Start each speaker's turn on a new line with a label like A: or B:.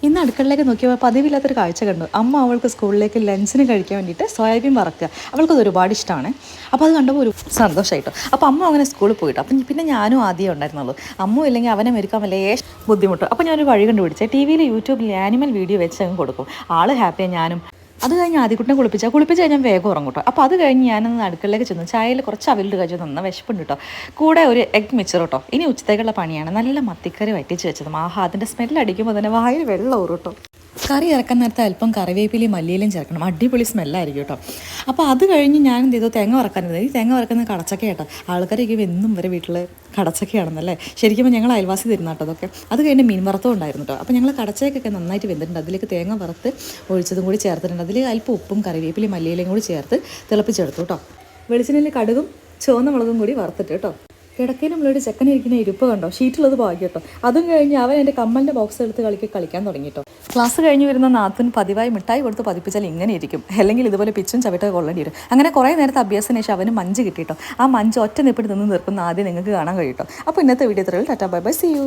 A: ഇന്ന് അടുക്കളയിലേക്ക് നോക്കിയപ്പോൾ പതിവില്ലാത്തൊരു കാഴ്ച കണ്ടു. അമ്മ അവൾക്ക് സ്കൂളിലേക്ക് ലഞ്ചിന് കഴിക്കാൻ വേണ്ടിയിട്ട് സോയാബീൻ വറക്കുക. അവൾക്കത് ഒരുപാട് ഇഷ്ടമാണ്. അപ്പോൾ അത് കണ്ടപ്പോൾ ഒരു സന്തോഷമായിട്ടോ. അപ്പോൾ അമ്മ അങ്ങനെ സ്കൂളിൽ പോയിട്ടോ. അപ്പം പിന്നെ ഞാനും ആദ്യം ഉണ്ടായിരുന്നുള്ളൂ. അമ്മ ഇല്ലെങ്കിൽ അവനെ മെരുക്കാൻ വലിയ ബുദ്ധിമുട്ട്. അപ്പോൾ ഞാനൊരു വഴി കണ്ടുപിടിച്ചത് ടി വിയിൽ യൂട്യൂബിൽ ആനിമൽ വീഡിയോ വെച്ച് അങ്ങ് കൊടുക്കും. ആൾ ഹാപ്പിയാണ്, ഞാനും. അത് കഴിഞ്ഞ് ആദ്യക്കുട്ടിനെ കുളിപ്പിച്ച് കഴിഞ്ഞാൽ വേഗം ഉറങ്ങും കേട്ടോ. അപ്പോൾ അത് കഴിഞ്ഞ് ഞാനൊന്ന് അടുക്കളയിലേക്ക് ചെന്നു. ചായയിൽ കുറച്ച് അവിലിട്ട് കഴിച്ചു നന്ന വിശപ്പുണ്ട് കേട്ടോ. കൂടെ ഒരു എഗ് മിക്സർ കേട്ടോ. ഇനി ഉച്ചത്തേക്കുള്ള പണിയാണ്. നല്ല മത്തിക്കറി വറ്റിച്ച് വെച്ചത്. അതിൻ്റെ സ്മെല്ല് അടിക്കുമ്പോൾ തന്നെ വായിൽ വെള്ളം ഊറും കേട്ടോ. കറി ഇറക്കാൻ നേരത്തെ അല്പം കറിവേപ്പിലയും മല്ലിയിലും ചേർക്കണം. അടിപൊളി സ്മെല്ലായിരിക്കും കേട്ടോ. അപ്പോൾ അത് കഴിഞ്ഞ് ഞാൻ എന്ത് ചെയ്തു, തേങ്ങ വറക്കാനുണ്ട്. ഈ തേങ്ങ വറക്കുന്നത് കടച്ചക്ക കേട്ടോ. ആൾക്കാരൊക്കെ എന്നും വരെ വീട്ടിൽ കടച്ചക്കയാണെന്നല്ലേ. ശരിക്കും ഞങ്ങൾ അയൽവാസി തരുന്ന കേട്ടോ അതൊക്കെ. അത് കഴിഞ്ഞ് മീൻ വറുത്തും ഉണ്ടായിരുന്നു കേട്ടോ. അപ്പോൾ ഞങ്ങൾ കടച്ചക്കൊക്കെ നന്നായിട്ട് വെന്തിട്ടുണ്ട്. അതിലേക്ക് തേങ്ങ വറുത്ത് ഒഴിച്ചതും കൂടി ചേർത്തിട്ടുണ്ട്. അതിൽ അല്പം ഉപ്പും കറിവേപ്പിലയും മല്ലിയിലയും കൂടി ചേർത്ത് തിളപ്പിച്ചെടുത്തു കേട്ടോ. വെളിച്ചെണ്ണയിൽ കടുകും ചുവന്ന മുളകും കൂടി വറുത്തിട്ട് കേട്ടോ. കിടക്കേനും നമ്മളൊരു ചെക്കനിരിക്കുന്ന ഇരിപ്പ് കണ്ടോ, ഷീറ്റുള്ളത് ഭാഗ്യം കേട്ടോ. അതും കഴിഞ്ഞ് അവൻ എൻ്റെ കമ്മലിൻ്റെ ബോക്സ് എടുത്ത് കളിക്കാൻ തുടങ്ങി കേട്ടോ. ക്ലാസ് കഴിഞ്ഞ് വരുന്ന നാത്തൂൻ പതിവായി മിഠായി കൊടുത്ത് പതിപ്പിച്ചാൽ ഇങ്ങനെ ഇരിക്കും, അല്ലെങ്കിൽ ഇതുപോലെ പിച്ചും ചവിട്ടൊക്കെ കൊള്ളേണ്ടി വരും. അങ്ങനെ കുറേ നേരത്തെ അഭ്യാസത്തിന് ശേഷം അവന് മഞ്ച് കിട്ടിയിട്ടോ. ആ മഞ്ച് ഒറ്റ നിപ്പിട്ട് നിന്ന് നിർക്കുന്ന ആദ്യം നിങ്ങൾക്ക് കാണാൻ കഴിയും കേട്ടോ. അപ്പോൾ ഇന്നത്തെ വീഡിയോ ഇത്രയുള്ളൂ. Tata bye bye, see U.